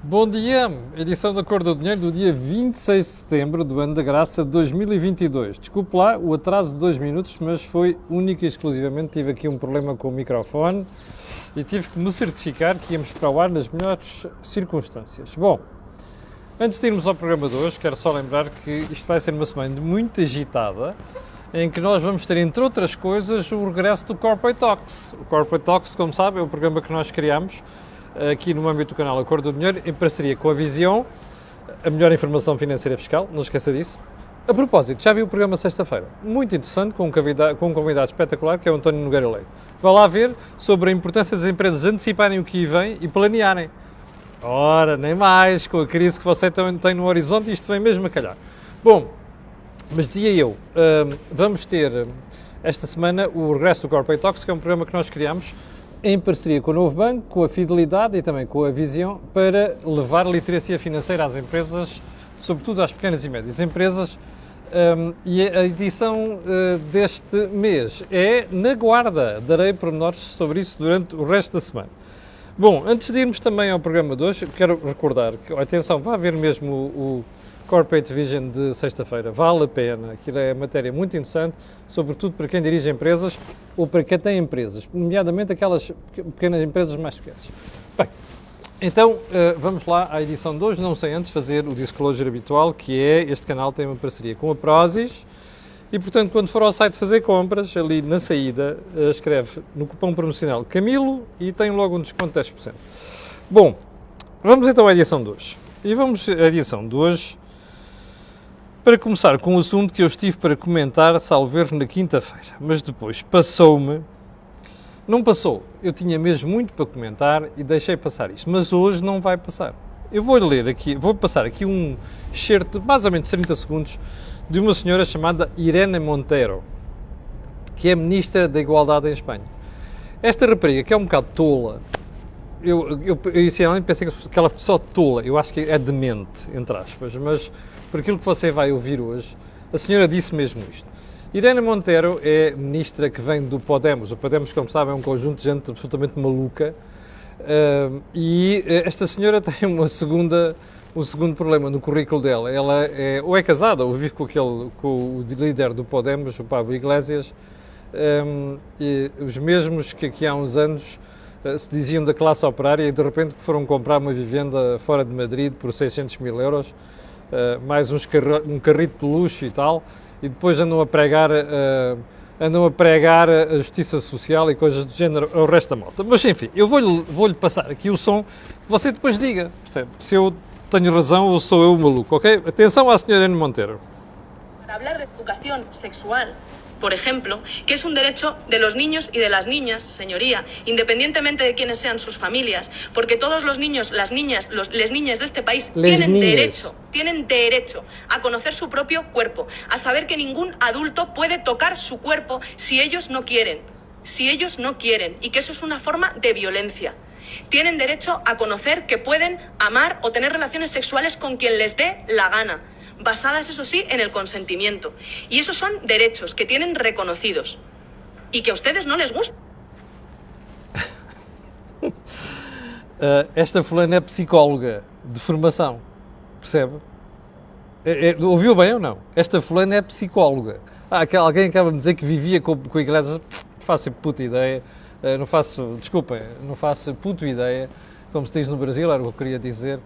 Bom dia, edição da Cor do Dinheiro do dia 26 de setembro do ano da graça de 2022. Desculpe lá o atraso de 2 minutos, mas foi única e exclusivamente, tive aqui um problema com o microfone e tive que me certificar que íamos para o ar nas melhores circunstâncias. Bom, antes de irmos ao programa de hoje, quero só lembrar que isto vai ser uma semana muito agitada, em que nós vamos ter, entre outras coisas, o regresso do Corporate Talks. O Corporate Talks, como sabe, é o programa que nós criamos aqui no âmbito do canal A Cor do Dinheiro, em parceria com a Vision, a melhor informação financeira fiscal, não esqueça disso. A propósito, já vi o programa sexta-feira, muito interessante, com um convidado espetacular, que é o António Nogueira Leite. Vá lá ver sobre a importância das empresas anteciparem o que vem e planearem. Ora, nem mais, com a crise que você tem no horizonte, isto vem mesmo a calhar. Bom, mas dizia eu, vamos ter esta semana o regresso do Corporate Talks, que é um programa que nós criamos em parceria com o Novo Banco, com a Fidelidade e também com a Vision, para levar literacia financeira às empresas, sobretudo às pequenas e médias empresas, e a edição deste mês é na guarda. Darei pormenores sobre isso durante o resto da semana. Bom, antes de irmos também ao programa de hoje, quero recordar que, atenção, vai haver mesmo o Corporate Vision de sexta-feira, vale a pena, aquilo é matéria muito interessante, sobretudo para quem dirige empresas ou para quem tem empresas, nomeadamente aquelas pequenas empresas mais pequenas. Bem, então vamos lá à edição de hoje, não sei antes fazer o disclosure habitual, que é, este canal tem uma parceria com a Prozis, e portanto quando for ao site fazer compras, ali na saída, escreve no cupom promocional Camilo e tem logo um desconto de 10%. Bom, vamos então à edição de hoje. E vamos à edição de hoje para começar com um assunto que eu estive para comentar, salvo erro, na quinta-feira, mas depois passou-me, não passou, eu tinha mesmo muito para comentar e deixei passar isto, mas hoje não vai passar. Eu vou ler aqui, vou passar aqui um excerto de mais ou menos 30 segundos de uma senhora chamada Irene Montero, que é Ministra da Igualdade em Espanha. Esta rapariga, que é um bocado tola, eu inicialmente pensei que ela fosse só tola, eu acho que é demente, entre aspas, mas por aquilo que você vai ouvir hoje, a senhora disse mesmo isto. Irene Montero é ministra que vem do Podemos. O Podemos, como sabem, é um conjunto de gente absolutamente maluca, e esta senhora tem um segundo problema no currículo dela. Ela ou é casada ou vive com o líder do Podemos, o Pablo Iglesias, e os mesmos que aqui há uns anos se diziam da classe operária e de repente foram comprar uma vivenda fora de Madrid por 600 mil euros, mais um carrito de luxo e tal, e depois andam a pregar a justiça social e coisas do género ao resto da malta. Mas enfim, eu vou-lhe passar aqui o som, você depois diga, percebe? Se eu tenho razão ou sou eu o maluco, ok? Atenção à senhora Irene Montero. Para hablar de educación sexual, por ejemplo, que es un derecho de los niños y de las niñas, señoría, independientemente de quiénes sean sus familias, porque todos los niños, las niñas, les niñas de este país tienen derecho a conocer su propio cuerpo, a saber que ningún adulto puede tocar su cuerpo si ellos no quieren, y que eso es una forma de violencia. Tienen derecho a conocer que pueden amar o tener relaciones sexuales con quien les dé la gana, basadas, eso sí, en el consentimiento. Y esos son derechos que tienen reconocidos y que a ustedes no les gustan. Esta fulana é psicóloga de formação, percebe? Ouviu bem ou não? Esta fulana é psicóloga. Alguém acaba de dizer que vivia com a igreja, não faço puta ideia, não faço puta ideia, como se diz no Brasil, era o que eu queria dizer,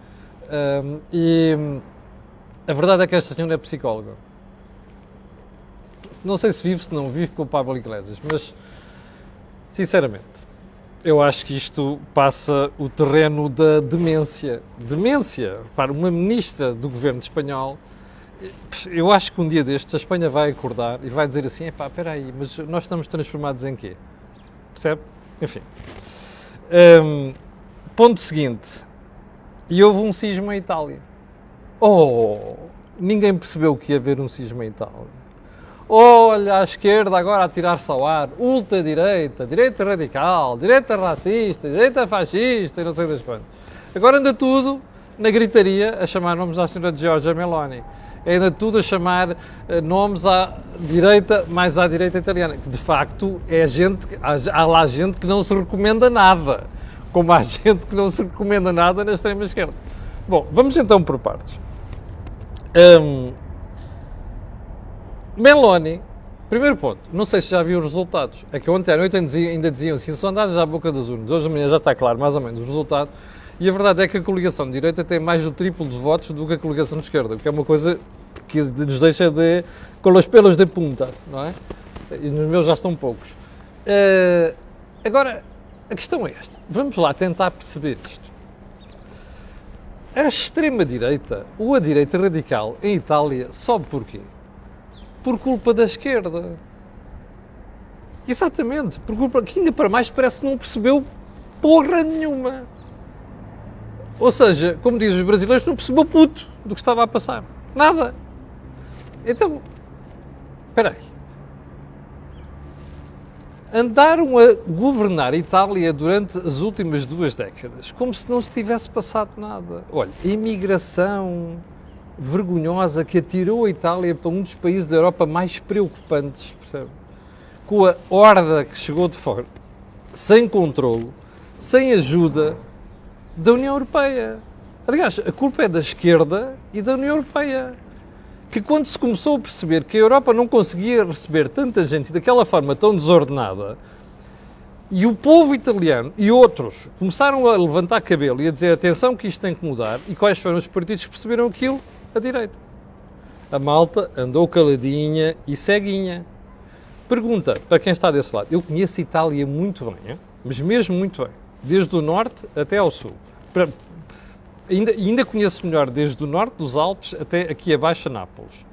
a verdade é que esta senhora é psicóloga. Não sei se vive, se não vive com o Pablo Iglesias, mas, sinceramente, eu acho que isto passa o terreno da demência. Demência para uma ministra do governo espanhol. Eu acho que um dia destes a Espanha vai acordar e vai dizer assim, epá, espera aí, mas nós estamos transformados em quê? Percebe? Enfim. Ponto seguinte. E houve um sismo em Itália. Ninguém percebeu que ia haver um sismo em Itália. Olha, à esquerda agora a tirar-se ao ar, ultradireita, direita radical, direita racista, direita fascista e não sei das quantas. Agora anda tudo na gritaria a chamar nomes à senhora Giorgia Meloni. Anda tudo a chamar nomes à direita, mais à direita italiana, que de facto há lá gente que não se recomenda nada, como há gente que não se recomenda nada na extrema-esquerda. Bom, vamos então por partes. Meloni, primeiro ponto, não sei se já viu os resultados. É que ontem à noite ainda diziam assim, sondagens à boca das urnas. Hoje de manhã já está claro, mais ou menos, o resultado. E a verdade é que a coligação de direita tem mais do triplo dos votos do que a coligação de esquerda, o que é uma coisa que nos deixa com os pelos de punta, não é? E nos meus já estão poucos. Agora, a questão é esta. Vamos lá tentar perceber isto. A extrema-direita ou a direita radical em Itália sobe porquê? Por culpa da esquerda. Exatamente, por culpa que ainda para mais parece que não percebeu porra nenhuma. Ou seja, como dizem os brasileiros, não percebeu puto do que estava a passar. Nada. Então, espera aí. Andaram a governar a Itália durante as últimas 2 décadas, como se não se tivesse passado nada. Olha, a imigração vergonhosa que atirou a Itália para um dos países da Europa mais preocupantes, percebe? Com a horda que chegou de fora, sem controlo, sem ajuda da União Europeia. Aliás, a culpa é da esquerda e da União Europeia. Que quando se começou a perceber que a Europa não conseguia receber tanta gente daquela forma tão desordenada, e o povo italiano e outros começaram a levantar cabelo e a dizer atenção que isto tem que mudar, e quais foram os partidos que perceberam aquilo? A direita. A malta andou caladinha e ceguinha. Pergunta para quem está desse lado. Eu conheço a Itália muito bem, hein? Mas mesmo muito bem. Desde o norte até ao sul. Ainda conheço melhor desde o norte dos Alpes até aqui abaixo a Nápoles.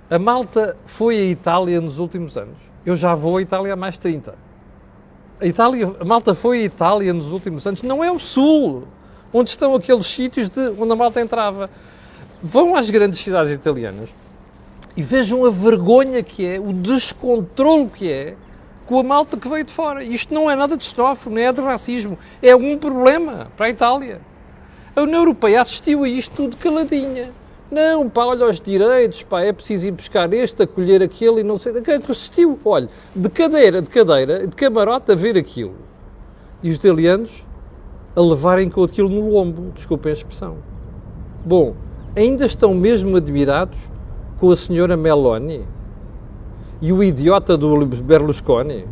A malta foi à Itália nos últimos anos. Eu já vou à Itália há mais de 30. A malta foi à Itália nos últimos anos. Não é o sul, onde estão aqueles sítios onde a malta entrava. Vão às grandes cidades italianas e vejam a vergonha que é, o descontrole que é com a malta que veio de fora. Isto não é nada de xenófobo, nem é de racismo. É um problema para a Itália. A União Europeia assistiu a isto tudo caladinha. Não, pá, olha os direitos, pá, é preciso ir buscar este, acolher aquele e não sei... Que assistiu, olha, de cadeira, de camarote a ver aquilo. E os italianos a levarem com aquilo no lombo, desculpem a expressão. Bom, ainda estão mesmo admirados com a senhora Meloni e o idiota do Berlusconi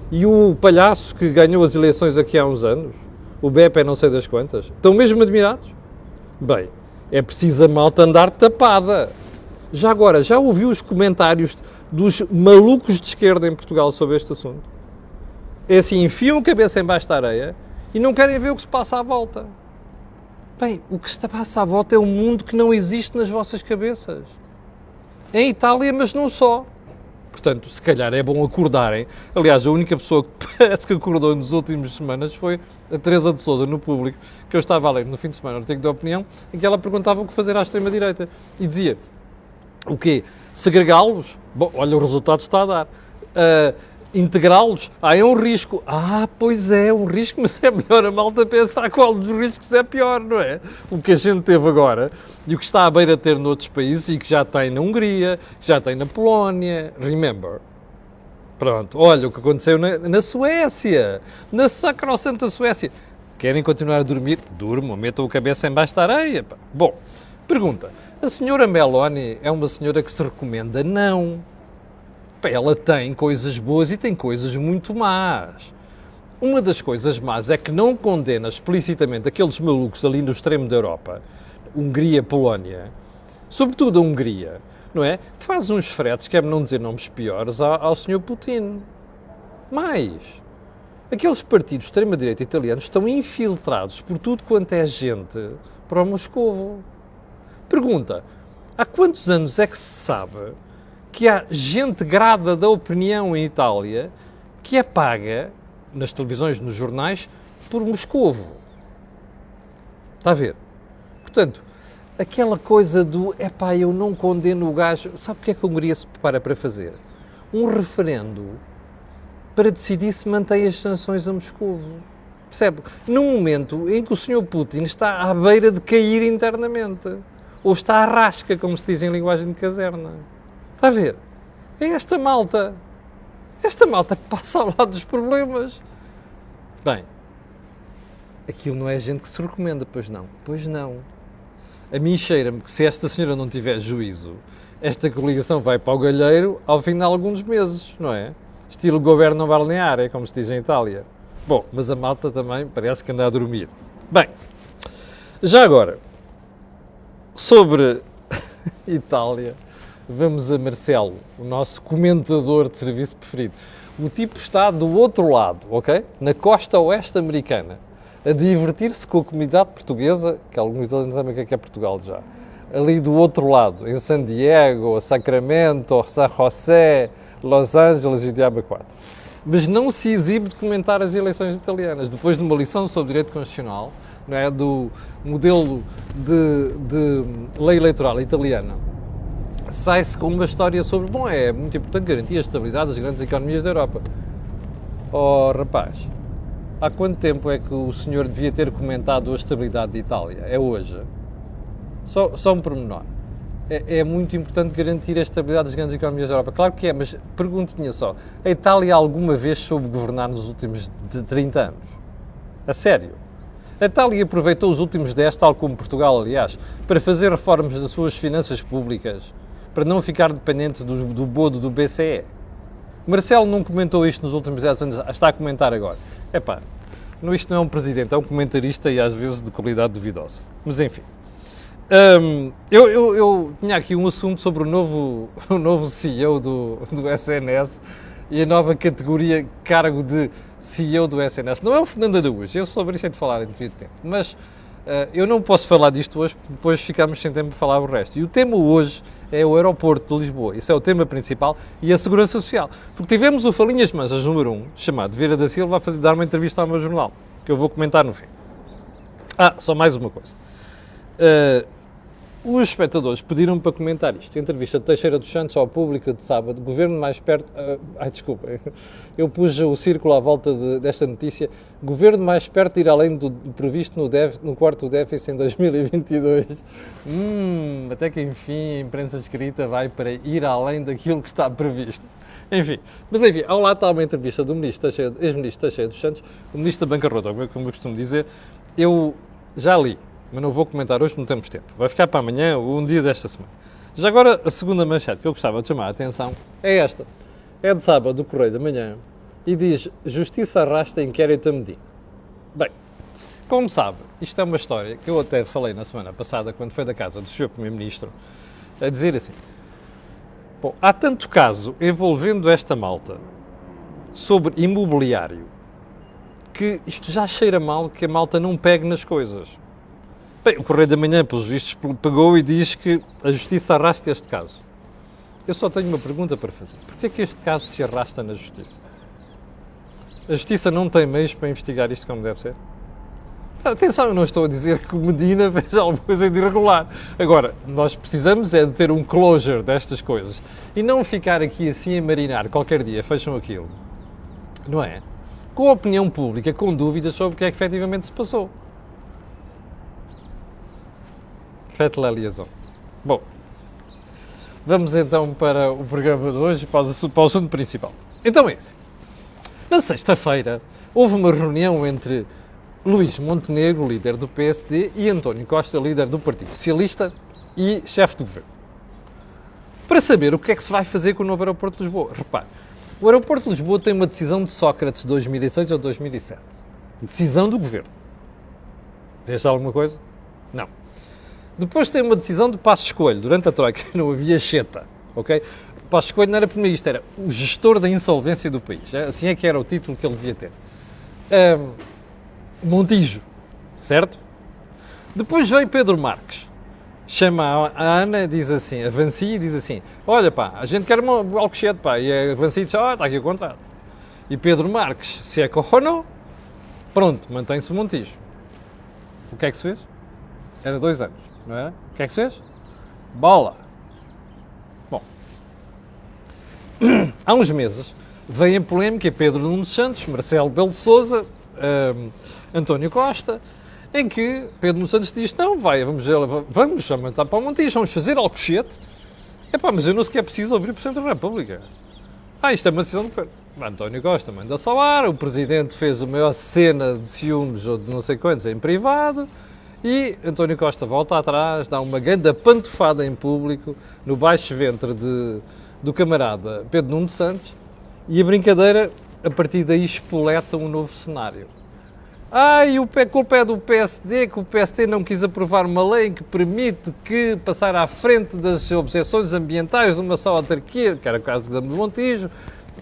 e o palhaço que ganhou as eleições aqui há uns anos, o Beppe não sei das quantas. Estão mesmo admirados? Bem, é preciso a malta andar tapada. Já agora, já ouviu os comentários dos malucos de esquerda em Portugal sobre este assunto? É assim, enfiam a cabeça embaixo da areia e não querem ver o que se passa à volta. Bem, o que se passa à volta é um mundo que não existe nas vossas cabeças. Em Itália, mas não só. Portanto, se calhar é bom acordarem. Aliás, a única pessoa que parece que acordou nas últimas semanas foi a Teresa de Sousa, no Público, que eu estava a ler no fim de semana, no artigo de opinião, em que ela perguntava o que fazer à extrema-direita. E dizia, o quê? Segregá-los? Bom, olha, o resultado está a dar. Integrá-los? É um risco. Pois é um risco, mas é melhor a malta pensar qual dos riscos é pior, não é? O que a gente teve agora e o que está à beira de ter noutros países e que já tem na Hungria, que já tem na Polónia. Remember? Pronto, olha o que aconteceu na Suécia, na sacrossanta Suécia. Querem continuar a dormir? Durmam, metam a cabeça embaixo da areia. Pá. Bom, pergunta, a senhora Meloni é uma senhora que se recomenda? Não. Ela tem coisas boas e tem coisas muito más. Uma das coisas más é que não condena explicitamente aqueles malucos ali no extremo da Europa, Hungria, Polónia, sobretudo a Hungria, não é? Faz uns fretes, quer não dizer nomes piores, ao Sr. Putin. Mais, aqueles partidos de extrema-direita italianos estão infiltrados por tudo quanto é gente para o Moscovo. Pergunta, há quantos anos é que se sabe que há gente grada da opinião em Itália que é paga nas televisões, nos jornais, por Moscovo? Está a ver? Portanto, aquela coisa do, eu não condeno o gajo... Sabe o que é que a Hungria se prepara para fazer? Um referendo para decidir se mantém as sanções a Moscovo. Percebe? Num momento em que o Sr. Putin está à beira de cair internamente. Ou está à rasca, como se diz em linguagem de caserna. Está a ver? É esta malta que passa ao lado dos problemas. Bem, aquilo não é gente que se recomenda, pois não. Pois não. A mim cheira-me que se esta senhora não tiver juízo, esta coligação vai para o galheiro ao fim de alguns meses, não é? Estilo governo balneare, como se diz em Itália. Bom, mas a malta também parece que anda a dormir. Bem, já agora, sobre Itália, vamos a Marcelo, o nosso comentador de serviço preferido. O tipo está do outro lado, ok? Na costa oeste americana, a divertir-se com a comunidade portuguesa, que alguns deles não sabem o que é Portugal já. Ali do outro lado, em San Diego, Sacramento, San José, Los Angeles e Diabo 4. Mas não se exibe de comentar as eleições italianas. Depois de uma lição sobre direito constitucional, não é, do modelo de lei eleitoral italiana, sai-se com uma história sobre, bom, é muito importante garantir a estabilidade das grandes economias da Europa. Oh, rapaz, há quanto tempo é que o senhor devia ter comentado a estabilidade de Itália? É hoje. Só um pormenor. É muito importante garantir a estabilidade das grandes economias da Europa. Claro que é, mas perguntinha só. A Itália alguma vez soube governar nos últimos 30 anos? A sério? A Itália aproveitou os últimos 10, tal como Portugal, aliás, para fazer reformas das suas finanças públicas, para não ficar dependente do bodo do BCE. Marcelo não comentou isto nos últimos 10 anos, está a comentar agora. Epá, isto não é um presidente, é um comentarista e às vezes de qualidade duvidosa. Mas enfim. Eu tinha aqui um assunto sobre o novo CEO do SNS e a nova categoria cargo de CEO do SNS. Não é o Fernando Araújo, eu sobre isso hei de falar em devido tempo, mas eu não posso falar disto hoje, porque depois ficamos sem tempo para falar o resto. E o tema hoje é o aeroporto de Lisboa, isso é o tema principal, e a segurança social. Porque tivemos o Falinhas Mansas número 1, chamado Vieira da Silva, a dar uma entrevista ao meu jornal, que eu vou comentar no fim. Só mais uma coisa. Os espectadores pediram-me para comentar isto. Entrevista de Teixeira dos Santos ao Público de sábado. Governo mais perto... desculpa. Eu pus o círculo à volta desta notícia. Governo mais perto de ir além do previsto no quarto déficit em 2022. Até que enfim a imprensa escrita vai para ir além daquilo que está previsto. Enfim, ao lado está uma entrevista do ex-ministro Teixeira dos Santos, o ministro da bancarrota, como eu costumo dizer. Eu já li, mas não vou comentar hoje, não temos tempo. Vai ficar para amanhã ou um dia desta semana. Já agora, a segunda manchete que eu gostava de chamar a atenção é esta. É de sábado, do Correio da Manhã, e diz: Justiça arrasta inquérito a Medina. Bem, como sabe, isto é uma história que eu até falei na semana passada, quando foi da casa do Sr. Primeiro-Ministro, a dizer assim: bom, há tanto caso envolvendo esta malta sobre imobiliário que isto já cheira mal que a malta não pegue nas coisas. Bem, o Correio da Manhã, pelos vistos, pegou e diz que a Justiça arrasta este caso. Eu só tenho uma pergunta para fazer. Porquê é que este caso se arrasta na Justiça? A Justiça não tem meios para investigar isto como deve ser? Atenção, eu não estou a dizer que o Medina fez alguma coisa de irregular. Agora, nós precisamos é de ter um closure destas coisas e não ficar aqui assim a marinar. Qualquer dia fecham aquilo, não é? Com a opinião pública, com dúvidas sobre o que é que efetivamente se passou. Faites la liaison. Bom, vamos então para o programa de hoje, para o assunto principal. Então é assim. Na sexta-feira, houve uma reunião entre Luís Montenegro, líder do PSD, e António Costa, líder do Partido Socialista e chefe de governo, para saber o que é que se vai fazer com o novo aeroporto de Lisboa. Repare, o aeroporto de Lisboa tem uma decisão de Sócrates de 2006 ou 2007. Decisão do governo. Veja alguma coisa? Não. Depois tem uma decisão de Passos Coelho. Durante a Troika não havia cheta, ok? Passos Coelho não era primeiro-ministro, era o gestor da insolvência do país. Assim é que era o título que ele devia ter. Montijo, certo? Depois vem Pedro Marques. Chama a Ana, diz assim, avancia e diz assim: olha pá, a gente quer um Alcochete, pá. E a avancia diz: está aqui o contrato. E Pedro Marques se acorronou, pronto, mantém-se o Montijo. O que é que se fez? Era 2 anos, não era? O que é que se fez? Bola! Bom, há uns meses vem a polémica Pedro Nuno Santos, Marcelo Rebelo de Sousa, António Costa, em que Pedro Nuno Santos diz: não, vamos aumentar para o Montijo, vamos fazer Alcochete. Epá, mas eu não sequer preciso ouvir o Presidente da República. Isto é uma decisão do governo. António Costa manda-se ao ar, o Presidente fez a maior cena de ciúmes ou de não sei quantos em privado e António Costa volta atrás, dá uma grande pantofada em público no baixo ventre do camarada Pedro Nuno Santos e a brincadeira, a partir daí, espoleta um novo cenário. E a culpa é do PSD, que o PSD não quis aprovar uma lei que permite que passar à frente das objeções ambientais de uma só autarquia, que era o caso de Montijo,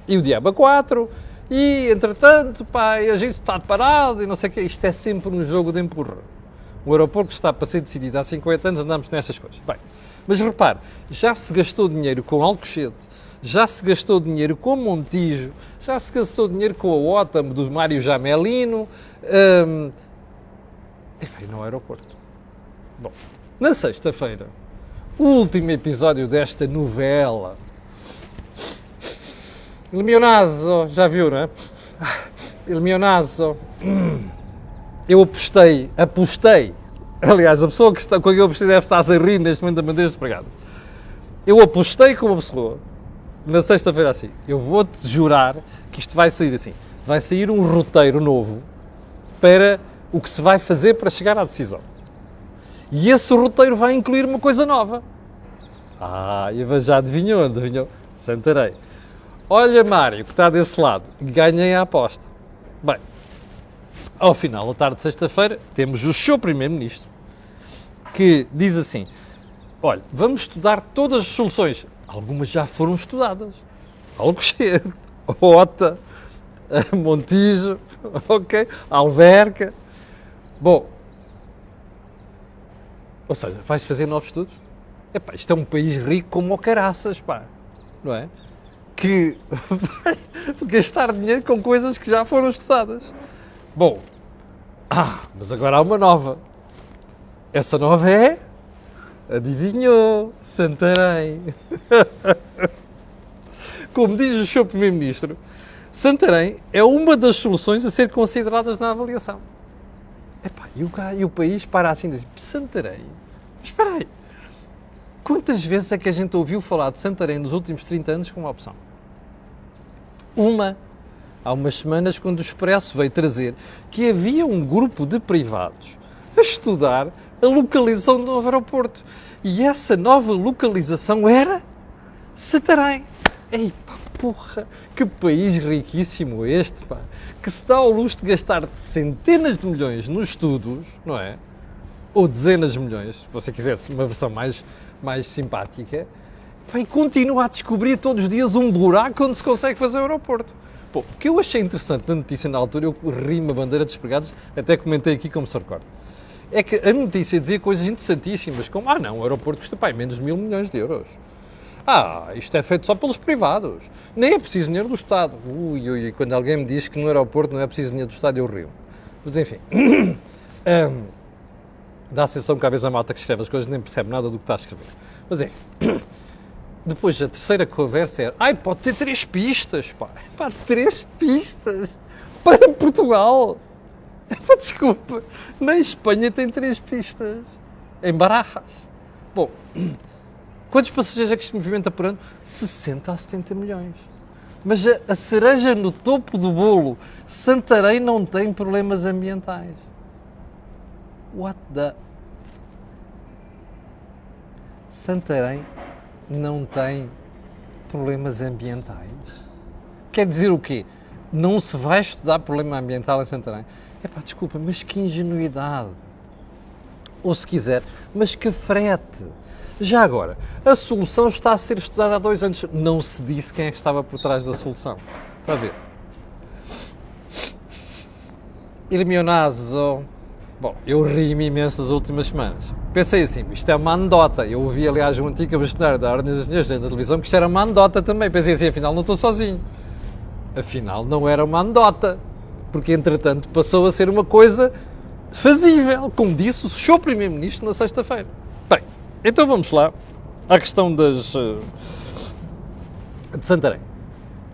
e o diabo a 4, e entretanto, a gente está parado e não sei o quê. Isto é sempre um jogo de empurra. O aeroporto está para ser decidido há 50 anos, andamos nessas coisas. Bem, mas repare, já se gastou dinheiro com Alcochete, já se gastou dinheiro com Montijo, já se gastou dinheiro com a OTAM do Mário Jamelino, e no aeroporto. Bom, na sexta-feira, o último episódio desta novela, Il mio naso, já viu, não é? Il mio naso. Eu apostei, aliás, a pessoa com quem eu apostei deve estar a rir neste momento da bandeira despregada. Eu apostei com uma pessoa, na sexta-feira assim, eu vou-te jurar que isto vai sair assim, vai sair um roteiro novo para o que se vai fazer para chegar à decisão. E esse roteiro vai incluir uma coisa nova. Já adivinhou? Santarém. Olha, Mário, que está desse lado, ganhei a aposta. Bem, ao final da tarde de sexta-feira, temos o seu Primeiro-Ministro, que diz assim, olha, vamos estudar todas as soluções. Algumas já foram estudadas. Alcochete, Ota, Montijo, ok, Alverca. Bom, ou seja, vais fazer novos estudos? Isto é um país rico como o caraças, não é? Que vai gastar dinheiro com coisas que já foram estudadas. Bom, mas agora há uma nova. Essa nova é, adivinhou, Santarém. Como diz o seu Primeiro-Ministro, Santarém é uma das soluções a ser consideradas na avaliação. E o país para assim e diz, Santarém? Mas espera aí, quantas vezes é que a gente ouviu falar de Santarém nos últimos 30 anos como opção? Há umas semanas, quando o Expresso veio trazer que havia um grupo de privados a estudar a localização do novo aeroporto. E essa nova localização era Santarém. Porra, que país riquíssimo este, que se dá ao luxo de gastar centenas de milhões nos estudos, não é? Ou dezenas de milhões, se você quisesse uma versão mais simpática, e continua a descobrir todos os dias um buraco onde se consegue fazer o aeroporto. O que eu achei interessante na notícia na altura, eu ri uma bandeira despregados, até comentei aqui como se recorda, é que a notícia dizia coisas interessantíssimas, como, o aeroporto custa, menos de 1.000 milhões de euros. Isto é feito só pelos privados, nem é preciso dinheiro do Estado. Quando alguém me diz que no aeroporto não é preciso dinheiro do Estado, eu rio. Mas enfim, dá a sensação que às vezes a malta que escreve as coisas nem percebe nada do que está a escrever. Mas depois a terceira conversa é, pode ter 3 pistas, 3 pistas para Portugal. Desculpa, na Espanha tem 3 pistas, em Barajas. Bom, quantos passageiros é que isto movimenta por ano? 60 a 70 milhões. Mas a cereja no topo do bolo, Santarém não tem problemas ambientais. Santarém não tem problemas ambientais? Quer dizer o quê? Não se vai estudar problema ambiental em Santarém? Desculpa, mas que ingenuidade. Ou se quiser, mas que frete. Já agora, a solução está a ser estudada há 2 anos. Não se disse quem é que estava por trás da solução. Está a ver? Il mio naso. Bom, eu ri-me imenso nas últimas semanas. Pensei assim, isto é uma anedota. Eu ouvi, aliás, um antigo bastonário da Ordem dos Engenheiros na televisão que isto era uma anedota também. Pensei assim, afinal não estou sozinho. Afinal não era uma anedota. Porque, entretanto, passou a ser uma coisa fazível, como disse o seu Primeiro-Ministro na sexta-feira. Bem, então vamos lá à questão de Santarém.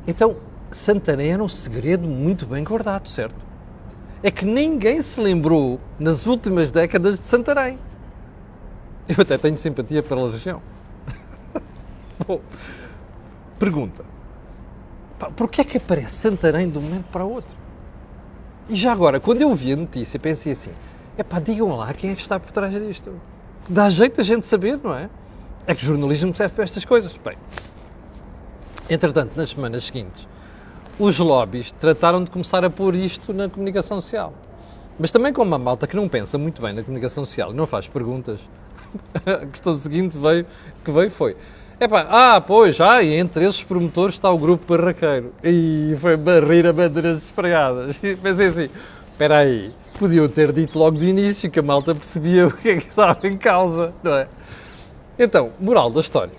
Então, Santarém era um segredo muito bem guardado, certo? É que ninguém se lembrou, nas últimas décadas, de Santarém. Eu até tenho simpatia pela região. Bom, pergunta. Pá, porquê é que aparece Santarém de um momento para o outro? E já agora, quando eu vi a notícia, pensei assim, digam lá quem é que está por trás disto. Dá jeito a gente saber, não é? É que o jornalismo serve para estas coisas. Bem, entretanto, nas semanas seguintes, os lobbies trataram de começar a pôr isto na comunicação social. Mas também como uma malta que não pensa muito bem na comunicação social e não faz perguntas, a questão seguinte foi, e entre esses promotores está o grupo barraqueiro. E foi barrir a bandeiras espregadas. E pensei assim, espera aí, podiam ter dito logo do início que a malta percebia o que é que estava em causa, não é? Então, moral da história.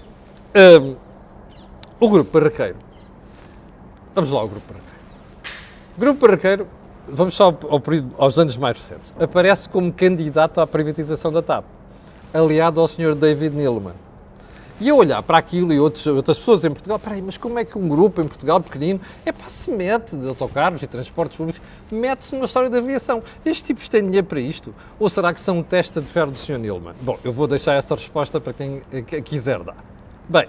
O grupo barraqueiro. Vamos lá ao grupo barraqueiro. O grupo barraqueiro, vamos só aos anos mais recentes, aparece como candidato à privatização da TAP, aliado ao Sr. David Neeleman. E eu olhar para aquilo e outras pessoas em Portugal, mas como é que um grupo em Portugal pequenino, se mete de autocarros e transportes públicos, mete-se numa história de aviação. Estes tipos têm dinheiro para isto? Ou será que são testa de ferro do Sr. Neeleman? Bom, eu vou deixar essa resposta para quem quiser dar. Bem,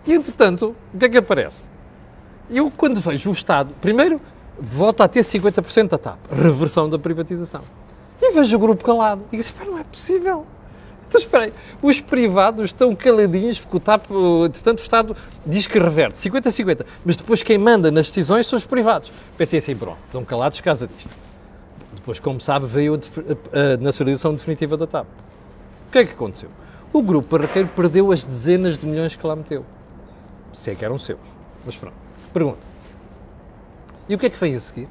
e entretanto, o que é que aparece? Eu, quando vejo o Estado, primeiro, volta a ter 50% da TAP, reversão da privatização. E vejo o grupo calado. E digo assim, não é possível. Então, espera aí, os privados estão caladinhos porque o TAP, entretanto, o Estado diz que reverte 50-50, mas depois quem manda nas decisões são os privados. Pensei assim, pronto, estão calados por causa disto. Depois, como sabe, veio a nacionalização definitiva da TAP. O que é que aconteceu? O grupo barraqueiro perdeu as dezenas de milhões que lá meteu. Se é que eram seus. Mas pronto, pergunta. E o que é que vem a seguir?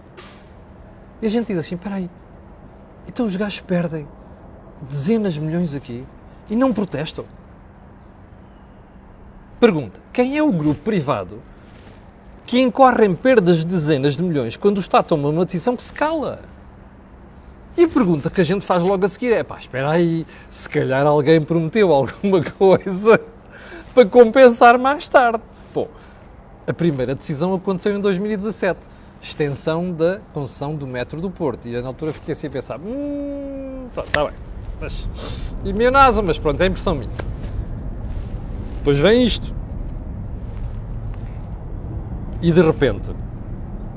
E a gente diz assim, espera aí, então os gajos perdem dezenas de milhões aqui e não protestam? Pergunta, quem é o grupo privado que incorre em perdas de dezenas de milhões quando o Estado toma uma decisão que se cala? E a pergunta que a gente faz logo a seguir é, espera aí, se calhar alguém prometeu alguma coisa para compensar mais tarde. Bom, a primeira decisão aconteceu em 2017, extensão da concessão do metro do Porto, e eu na altura fiquei assim a pensar, pronto, está bem. E minha NASA, mas pronto, é impressão minha. Depois vem isto. E de repente,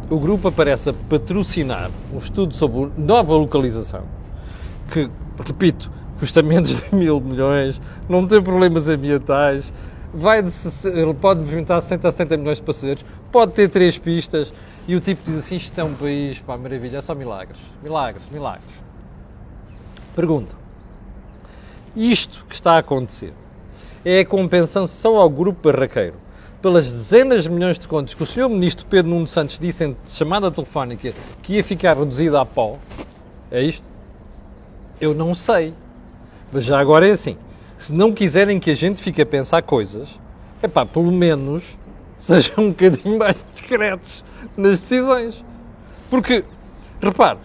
o grupo aparece a patrocinar um estudo sobre nova localização, que, repito, custa menos de 1.000 milhões, não tem problemas ambientais, pode movimentar 60 a 70 milhões de passageiros, pode ter 3 pistas, e o tipo diz assim, isto é um país, maravilha, é só milagres. Milagres, milagres. Pergunta. Isto que está a acontecer é a compensação ao grupo barraqueiro pelas dezenas de milhões de contos que o Sr. Ministro Pedro Nuno Santos disse em chamada telefónica que ia ficar reduzido a pó? É isto? Eu não sei. Mas já agora é assim. Se não quiserem que a gente fique a pensar coisas, pelo menos sejam um bocadinho mais discretos nas decisões. Porque, repare,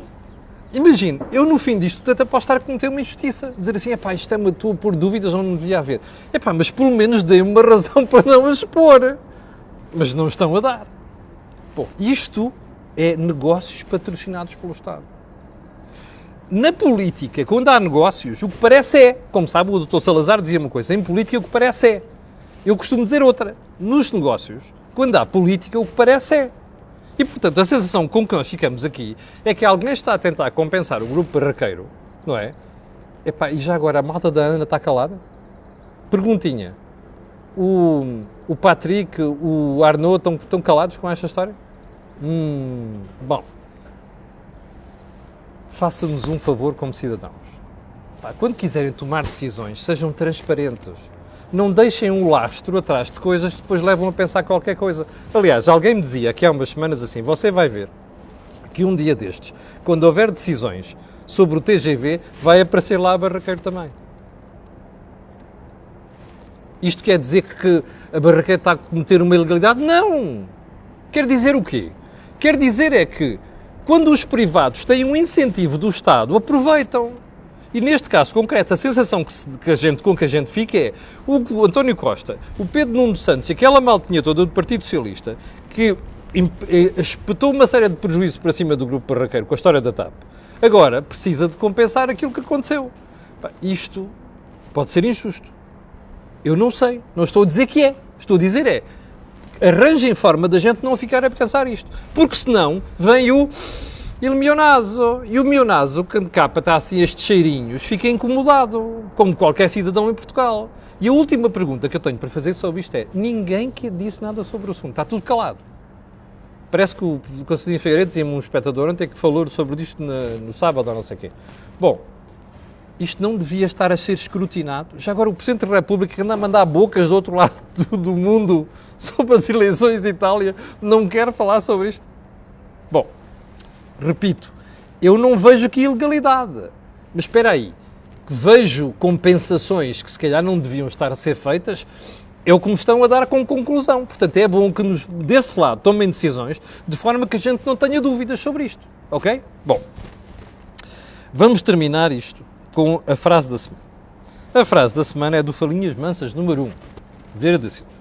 imagine, eu no fim disto até posso estar a cometer uma injustiça. Dizer assim, isto é-me a tua pôr dúvidas onde não devia haver. Mas pelo menos dê uma razão para não expor. Mas não estão a dar. Bom, isto é negócios patrocinados pelo Estado. Na política, quando há negócios, o que parece é, como sabe, o Dr. Salazar dizia uma coisa, em política o que parece é. Eu costumo dizer outra. Nos negócios, quando há política, o que parece é. E, portanto, a sensação com que nós ficamos aqui é que alguém está a tentar compensar o grupo barraqueiro, não é? E já agora a malta da Ana está calada? Perguntinha. O Patrick, o Arnaud estão calados com esta história? Bom. Faça-nos um favor como cidadãos. Quando quiserem tomar decisões, sejam transparentes. Não deixem um lastro atrás de coisas que depois levam a pensar qualquer coisa. Aliás, alguém me dizia que há umas semanas assim, você vai ver que um dia destes, quando houver decisões sobre o TGV, vai aparecer lá a Barraqueiro também. Isto quer dizer que a Barraqueiro está a cometer uma ilegalidade? Não! Quer dizer o quê? Quer dizer é que quando os privados têm um incentivo do Estado, aproveitam. E neste caso concreto, a sensação com que a gente fica é o António Costa, o Pedro Nuno Santos e aquela maltinha toda do Partido Socialista que espetou uma série de prejuízos para cima do grupo barraqueiro com a história da TAP, agora precisa de compensar aquilo que aconteceu. Isto pode ser injusto. Eu não sei. Não estou a dizer que é. Estou a dizer é arranjem forma da gente não ficar a pensar isto. Porque senão vem o Il mio naso. E o meu naso, quando capa está assim estes cheirinhos, fica incomodado, como qualquer cidadão em Portugal. E a última pergunta que eu tenho para fazer sobre isto é, ninguém que disse nada sobre o assunto, está tudo calado. Parece que o Constantino Figueiredo dizia-me um espectador ontem que falou sobre isto no sábado ou não sei o quê. Bom, isto não devia estar a ser escrutinado. Já agora o Presidente da República que anda a mandar bocas do outro lado do mundo sobre as eleições em Itália, não quer falar sobre isto. Bom, repito, eu não vejo aqui ilegalidade. Mas espera aí, que vejo compensações que se calhar não deviam estar a ser feitas, é o que me estão a dar como conclusão. Portanto, é bom que desse lado tomem decisões de forma que a gente não tenha dúvidas sobre isto. Ok? Bom, vamos terminar isto com a frase da semana. A frase da semana é do Falinhas Mansas, número 1, Vieira da Silva,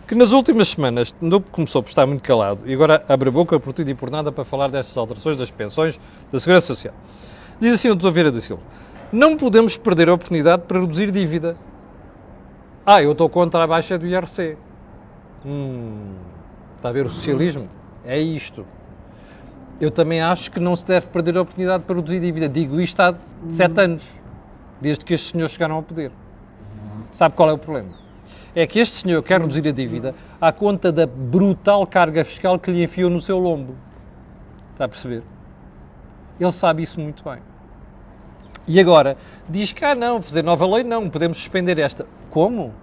que nas últimas semanas começou por estar muito calado e agora abre a boca por tudo e por nada para falar destas alterações das pensões da Segurança Social. Diz assim o Dr. Vieira da Silva: não podemos perder a oportunidade para reduzir dívida. Eu estou contra a baixa do IRC. Está a ver o socialismo? É isto. Eu também acho que não se deve perder a oportunidade para reduzir dívida. Digo isto há 7 anos, desde que estes senhores chegaram ao poder. Sabe qual é o problema? É que este senhor quer reduzir a dívida à conta da brutal carga fiscal que lhe enfiou no seu lombo. Está a perceber? Ele sabe isso muito bem. E agora diz que, não, fazer nova lei não, podemos suspender esta. Como?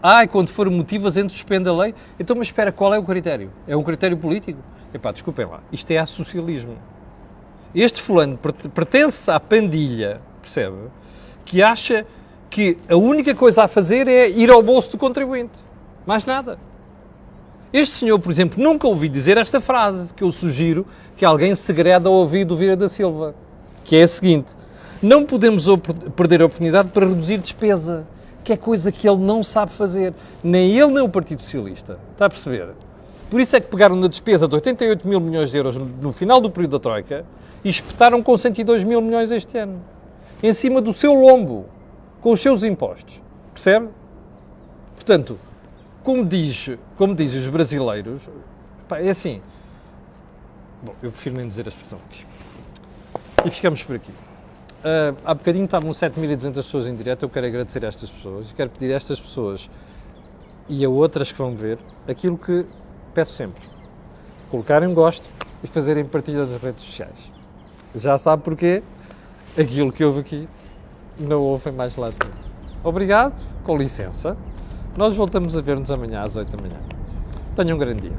E quando for motivo a gente suspende a lei? Então, mas espera, qual é o critério? É um critério político? Desculpem lá, isto é associalismo. Este fulano pertence à pandilha, percebe? Que acha que a única coisa a fazer é ir ao bolso do contribuinte. Mais nada. Este senhor, por exemplo, nunca ouvi dizer esta frase, que eu sugiro que alguém segreda ao ouvido do Vieira da Silva, que é a seguinte: não podemos perder a oportunidade para reduzir despesa, que é coisa que ele não sabe fazer. Nem ele, nem o Partido Socialista. Está a perceber? Por isso é que pegaram na despesa de 88 mil milhões de euros no final do período da Troika e espetaram com 102 mil milhões este ano. Em cima do seu lombo, com os seus impostos. Percebe? Portanto, como diz os brasileiros, é assim. Bom, eu prefiro nem dizer a expressão aqui. E ficamos por aqui. Há bocadinho estavam 7.200 pessoas em direto. Eu quero agradecer a estas pessoas e quero pedir a estas pessoas e a outras que vão ver aquilo que peço sempre: colocarem um gosto e fazerem partilha nas redes sociais. Já sabe porquê? Aquilo que houve aqui não houve em mais lado nenhum. Obrigado, com licença. Nós voltamos a ver-nos amanhã às 8 da manhã. Tenham um grande dia.